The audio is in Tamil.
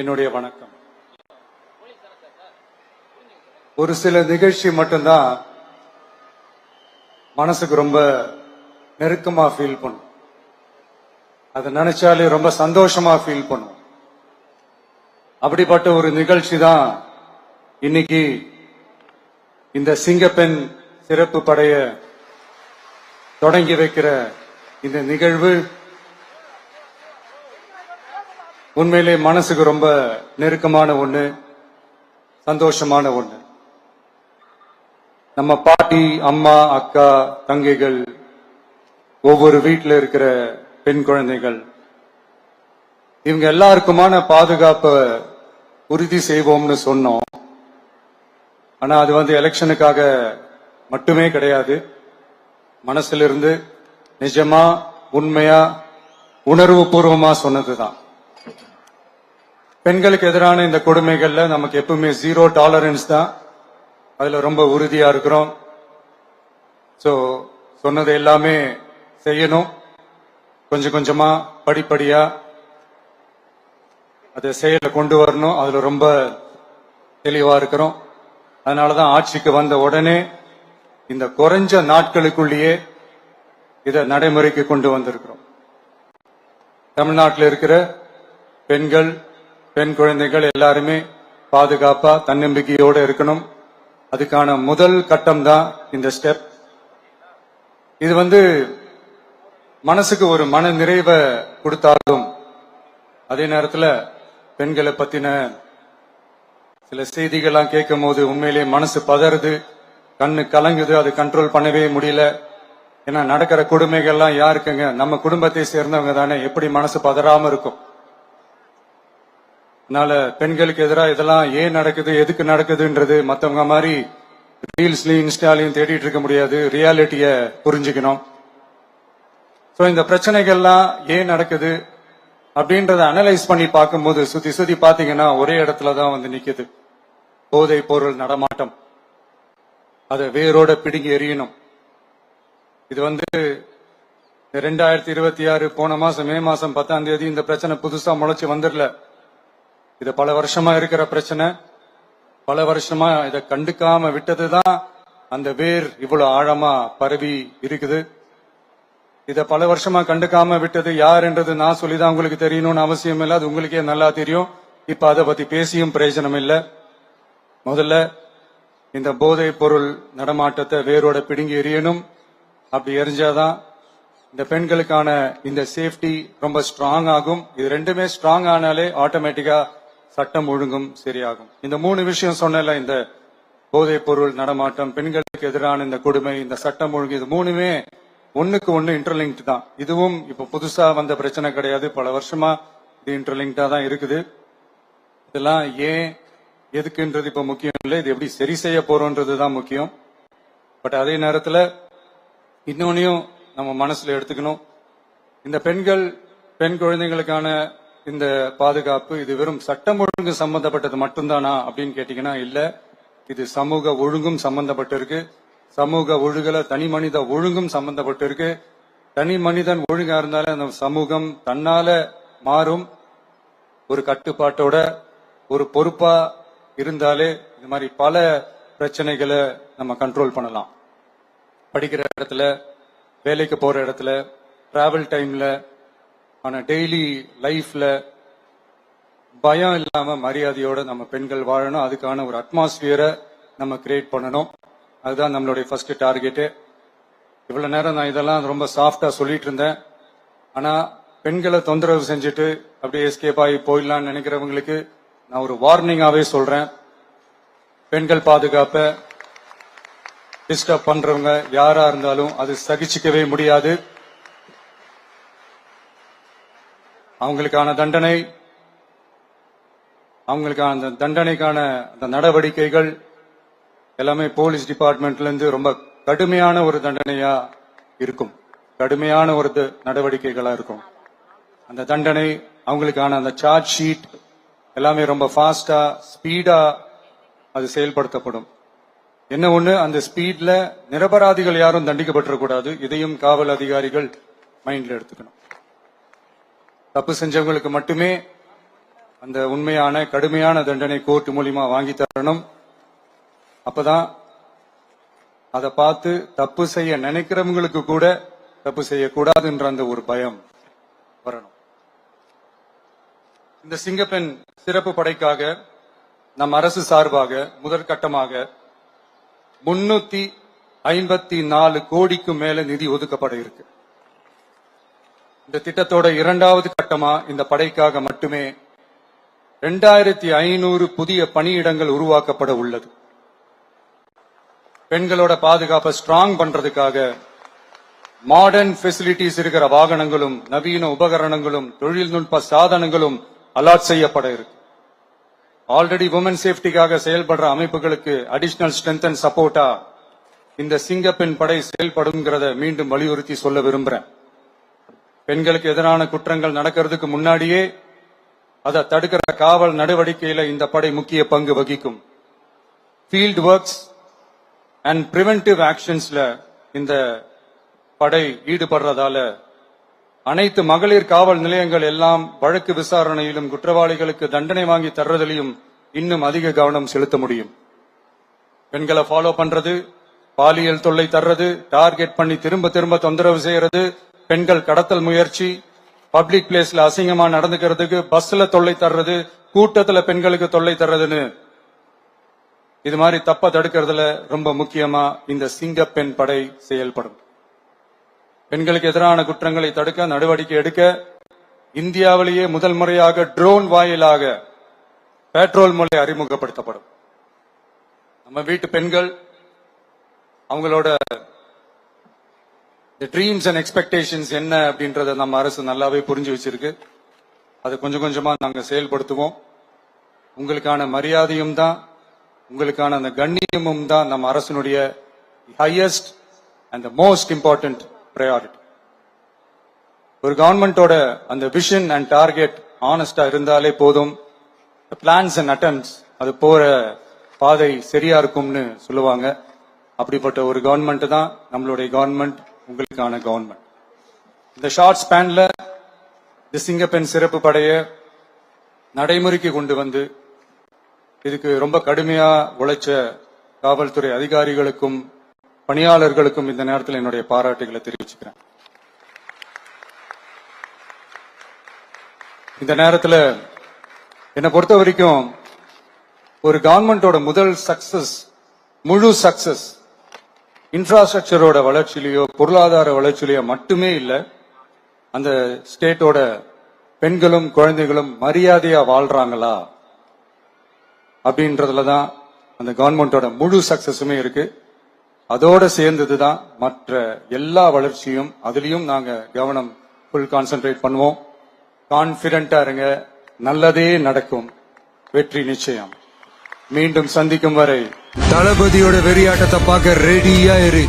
என்னுடைய வணக்கம். ஒரு சில நிகழ்ச்சி மட்டும்தான் மனசுக்கு ரொம்ப நெருக்கமா ஃபீல் பண்ணும். அதை நினைச்சாலே ரொம்ப சந்தோஷமா ஃபீல் பண்ணும். அப்படிப்பட்ட ஒரு நிகழ்ச்சி தான் இன்னைக்கு இந்த சிங்கப்பெண் சிறப்பு படைய தொடங்கி வைக்கிற இந்த நிகழ்வு. உண்மையிலே மனசுக்கு ரொம்ப நெருக்கமான ஒண்ணு, சந்தோஷமான ஒண்ணு. நம்ம பாட்டி, அம்மா, அக்கா, தங்கைகள், ஒவ்வொரு வீட்டில் இருக்கிற பெண் குழந்தைகள், இவங்க எல்லாருக்குமான பாதுகாப்பை உறுதி செய்வோம்னு சொன்னோம். ஆனா அது எலெக்ஷனுக்காக மட்டுமே கிடையாது. மனசுல இருந்து நிஜமா, உண்மையா, உணர்வு பூர்வமா சொன்னதுதான். பெண்களுக்கு எதிரான இந்த கொடுமைகள்ல நமக்கு எப்பவுமே 0 டாலரன்ஸ் தான். அதுல ரொம்ப உறுதியா இருக்கிறோம். சோ சொன்னது எல்லாமே செய்யணும். கொஞ்சம் கொஞ்சமா, படிப்படியா அதை செயல கொண்டு வரணும். அதுல ரொம்ப தெளிவா இருக்கிறோம். அதனாலதான் ஆட்சிக்கு வந்த உடனே இந்த குறைஞ்ச நாட்களுக்குள்ளேயே இதை நடைமுறைக்கு கொண்டு வந்திருக்கிறோம். தமிழ்நாட்டில் இருக்கிற பெண்கள், பெண் குழந்தைகள் எல்லாருமே பாதுகாப்பா, தன்னம்பிக்கையோடு இருக்கணும். அதுக்கான முதல் கட்டம் தான் இந்த ஸ்டெப். இது மனசுக்கு ஒரு மன நிறைவை கொடுத்தாலும், அதே நேரத்தில் பெண்களை பத்தின சில செய்திகள்லாம் கேட்கும் போது உண்மையிலேயே மனசு பதறுது, கண்ணு கலங்குது. அது கண்ட்ரோல் பண்ணவே முடியல. ஏன்னா நடக்கிற கொடுமைகள்லாம் யாருக்குங்க? நம்ம குடும்பத்தை சேர்ந்தவங்க தானே. எப்படி மனசு பதறாம இருக்கும்? அதனால பெண்களுக்கு எதிராக இதெல்லாம் ஏன் நடக்குது, எதுக்கு நடக்குதுன்றது மத்தவங்க மாதிரி ரீல்ஸ்லயும் இன்ஸ்டாலையும் தேடிட்டு இருக்க முடியாது. ரியாலிட்டிய புரிஞ்சுக்கணும். சோ இந்த பிரச்சனைகள்லாம் ஏன் நடக்குது அப்படின்றத அனலைஸ் பண்ணி பார்க்கும்போது சுத்தி சுத்தி பாத்தீங்கன்னா ஒரே இடத்துலதான் நிக்குது. போதை பொருள் நடமாட்டம். அதை வேரோட பிடுங்கி எறியணும். இது 2026 போன மாசம் மே மாசம் 10ஆம் தேதி இந்த பிரச்சனை புதுசா முளைச்சு வந்துடல. இது பல வருஷமா இருக்கிற பிரச்சனை. பல வருஷமா இதை கண்டுக்காம விட்டதுதான் அந்த வேர் இவ்வளவு ஆழமா பரவி இருக்குது. இத பல வருஷமா கண்டுக்காம விட்டது யார் என்றது நான் சொல்லிதான் உங்களுக்கு தெரியணும்னு அவசியம் இல்லை. அது உங்களுக்கே நல்லா தெரியும். இப்ப அதை பத்தி பேசியும் பிரயோஜனம் இல்லை. முதல்ல இந்த போதை பொருள் நடமாட்டத்தை வேரோட பிடுங்கி எறியணும். அப்படி எரிஞ்சாதான் இந்த பெண்களுக்கான இந்த சேஃப்டி ரொம்ப ஸ்ட்ராங் ஆகும். இது ரெண்டுமே ஸ்ட்ராங் ஆனாலே ஆட்டோமேட்டிக்கா சட்டம் ஒழுங்கும் சரியாகும். இந்த 3 விஷயம் சொன்னல, இந்த போதை பொருள் நடமாட்டம், பெண்களுக்கு எதிரான இந்த கொடுமை, இந்த சட்டம் ஒழுங்கு, இது 3மே ஒண்ணுக்கு ஒண்ணு இன்டர்லிங்க்ட் தான். இதுவும் இப்ப புதுசா வந்த பிரச்சனை கிடையாது. பல வருஷமா இது இன்டர்லிங்க்டா தான் இருக்குது. இதெல்லாம் ஏன், எதுக்குன்றது இப்ப முக்கியம் இல்லை. இது எப்படி சரி செய்ய போறோம்ன்றது தான் முக்கியம். பட் அதே நேரத்துல இன்னொன்னையும் நம்ம மனசுல எடுத்துக்கணும். இந்த பெண்கள், பெண் குழந்தைகளுக்கான இந்த பாதுகாப்பு இது வெறும் சட்டம் ஒழுங்கு சம்பந்தப்பட்டது மட்டும்தானா அப்படின்னு கேட்டீங்கன்னா இல்ல. இது சமூக ஒழுங்கும் சம்பந்தப்பட்டிருக்கு. சமூக ஒழுங்குல தனி மனித ஒழுங்கும் சம்பந்தப்பட்டிருக்கு. தனி மனிதன் ஒழுங்கா இருந்தாலே அந்த சமூகம் தன்னால மாறும். ஒரு கட்டுப்பாட்டோட, ஒரு பொறுப்பா இருந்தாலே இது மாதிரி பல பிரச்சனைகளை நம்ம கண்ட்ரோல் பண்ணலாம். படிக்கிற இடத்துல, வேலைக்கு போற இடத்துல, டிராவல் டைம்ல, ஆனா டெய்லி லைஃப்ல பயம் இல்லாம மரியாதையோட நம்ம பெண்கள் வாழணும். அதுக்கான ஒரு அட்மாஸ்பியரை நம்ம கிரியேட் பண்ணணும். அதுதான் நம்மளுடைய ஃபர்ஸ்ட் டார்கெட்டு. இவ்வளவு நேரம் நான் இதெல்லாம் ரொம்ப சாஃப்டா சொல்லிட்டு இருந்தேன். ஆனா பெண்களை தொந்தரவு செஞ்சுட்டு அப்படியே எஸ்கேப் ஆகி போயிடலாம்னு நினைக்கிறவங்களுக்கு நான் ஒரு வார்னிங்காவே சொல்றேன். பெண்கள் பாதுகாப்பை டிஸ்டர்ப் பண்றவங்க யாரா இருந்தாலும் அது சகிச்சுக்கவே முடியாது. அவங்களுக்கான தண்டனை, அவங்களுக்கான அந்த தண்டனைக்கான அந்த நடவடிக்கைகள் எல்லாமே போலீஸ் டிபார்ட்மெண்ட்ல இருந்து ரொம்ப கடுமையான ஒரு தண்டனையா இருக்கும். கடுமையான ஒரு நடவடிக்கைகளா இருக்கும். அந்த தண்டனை, அவங்களுக்கான அந்த சார்ஜ் ஷீட் எல்லாமே ரொம்ப ஃபாஸ்டா, ஸ்பீடா அது செயல்படுத்தப்படும். என்ன ஒண்ணு, அந்த ஸ்பீட்ல நிரபராதிகள் யாரும் தண்டிக்கப்பட்டிருக்கூடாது. இதையும் காவல் அதிகாரிகள் மைண்ட்ல எடுத்துக்கணும். தப்பு செஞ்சவங்களுக்கு மட்டுமே அந்த உண்மையான கடுமையான தண்டனை கோர்ட் மூலியமா வாங்கி தரணும். அப்பதான் அதை பார்த்து தப்பு செய்ய நினைக்கிறவங்களுக்கு கூட தப்பு செய்யக்கூடாதுன்ற அந்த ஒரு பயம் வரணும். இந்த சிங்கப்பெண் சிறப்பு படைக்காக நம் அரசு சார்பாக முதற்கட்டமாக 354 கோடிக்கு மேல நிதி ஒதுக்கப்பட இருக்கு. இந்த திட்டத்தோட இரண்டாவது கட்டமா இந்த படைக்காக மட்டுமே 2500 புதிய பணியிடங்கள் உருவாக்கப்பட உள்ளது. பெண்களோட பாதுகாப்பை ஸ்ட்ராங் பண்றதுக்காக மாடர்ன் ஃபெசிலிட்டிஸ் இருக்கிற வாகனங்களும் நவீன உபகரணங்களும் தொழில்நுட்ப சாதனங்களும் அலாட் செய்யப்பட இருக்கு. ஆல்ரெடி உமன் சேஃப்டிக்காக செயல்படுற அமைப்புகளுக்கு அடிஷனல் ஸ்ட்ரென்த் அண்ட் சப்போர்ட்டா இந்த சிங்கப்பெண் படை செயல்படுங்கிறத மீண்டும் வலியுறுத்தி சொல்ல விரும்புறேன். பெண்களுக்கு எதிரான குற்றங்கள் நடக்கிறதுக்கு முன்னாடியே அதை தடுக்கிற காவல் நடவடிக்கையில இந்த படை முக்கிய பங்கு வகிக்கும். ஃபீல்ட் ஒர்க்ஸ் அண்ட் பிரிவென்டிவ் ஆக்ஷன்ஸ்ல இந்த படை ஈடுபடுறதால அனைத்து மகளிர் காவல் நிலையங்கள் எல்லாம் வழக்கு விசாரணையிலும் குற்றவாளிகளுக்கு தண்டனை வாங்கி தர்றதிலையும் இன்னும் அதிக கவனம் செலுத்த முடியும். பெண்களை ஃபாலோ பண்றது, பாலியல் தொல்லை தர்றது, டார்கெட் பண்ணி திரும்ப திரும்ப தொந்தரவு செய்யறது, பெண்கள் கடத்தல் முயற்சி, பப்ளிக் பிளேஸ்ல அசிங்கமா நடந்துக்கிறதுக்கு பஸ்ல தொல்லை தர்றது, கூட்டத்துல பெண்களுக்கு தொல்லை தர்றதுன்னு இது மாதிரி தப்ப தடுக்கிறதுல ரொம்ப முக்கியமா இந்த சிங்கப்பெண் படை செயல்படும். பெண்களுக்கு எதிரான குற்றங்களை தடுக்க நடவடிக்கை எடுக்க இந்தியாவிலேயே முதல் முறையாக ட்ரோன் வாயிலாக பெட்ரோல் முறை அறிமுகப்படுத்தப்படும். நம்ம வீட்டு பெண்கள் அவங்களோட ட்ரீம்ஸ் அண்ட் எக்ஸ்பெக்டேஷன்ஸ் என்ன அப்படின்றத நம்ம அரசு நல்லாவே புரிஞ்சு வச்சிருக்கு. அதை கொஞ்சம் கொஞ்சமா நாங்க செயல்படுத்துவோம். உங்களுக்கான மரியாதையும் தான், உங்களுக்கான அந்த கண்ணியமும் தான் நம்ம அரசினுடைய highest and most important priority. ஒரு கவர்மெண்டோட அந்த விஷன் அண்ட் டார்கெட் ஆனஸ்டா இருந்தாலே போதும். பிளான்ஸ் அண்ட் அட்டெம்ப்ட்ஸ் அது போற பாதை சரியா இருக்கும்னு சொல்லுவாங்க. அப்படிப்பட்ட ஒரு கவர்மெண்ட் தான் நம்மளுடைய கவர்மெண்ட், உங்களுக்கான கவர்மெண்ட். இந்த ஷார்ட் ஸ்பேன்ல இந்த சிங்கப்பெண் சிறப்பு படைய நடைமுறைக்கு கொண்டு வந்து இதுக்கு ரொம்ப கடுமையா உழைச்ச காவல்துறை அதிகாரிகளுக்கும் பணியாளர்களுக்கும் இந்த நேரத்தில் என்னுடைய பாராட்டுகளை தெரிவிச்சுக்கிறேன். இந்த நேரத்தில் என்னை பொறுத்த வரைக்கும் ஒரு கவர்மெண்டோட முதல் சக்சஸ், முழு சக்சஸ் இன்ஃப்ராஸ்ட்ரக்சரோட வளர்ச்சியிலேயோ பொருளாதார வளர்ச்சியிலேயோ மட்டுமே இல்லை, அந்த ஸ்டேட்டோட பெண்களும் குழந்தைகளும் மரியாதையா வாழ்றாங்களா அப்படின்றதுலதான் அந்த கவர்மெண்டோட முழு சக்சஸுமே இருக்கு. அதோட சேர்ந்ததுதான் மற்ற எல்லா வளர்ச்சியும். அதுலயும் நாங்க கவனம் ஃபுல் கான்சென்ட்ரேட் பண்ணுவோம். கான்பிடென்டா இருங்க, நல்லதே நடக்கும், வெற்றி நிச்சயம். மீண்டும் சந்திக்கும் வரை தளபதியோட வெறியாட்டத்தை பார்க்க ரெடியா இரு.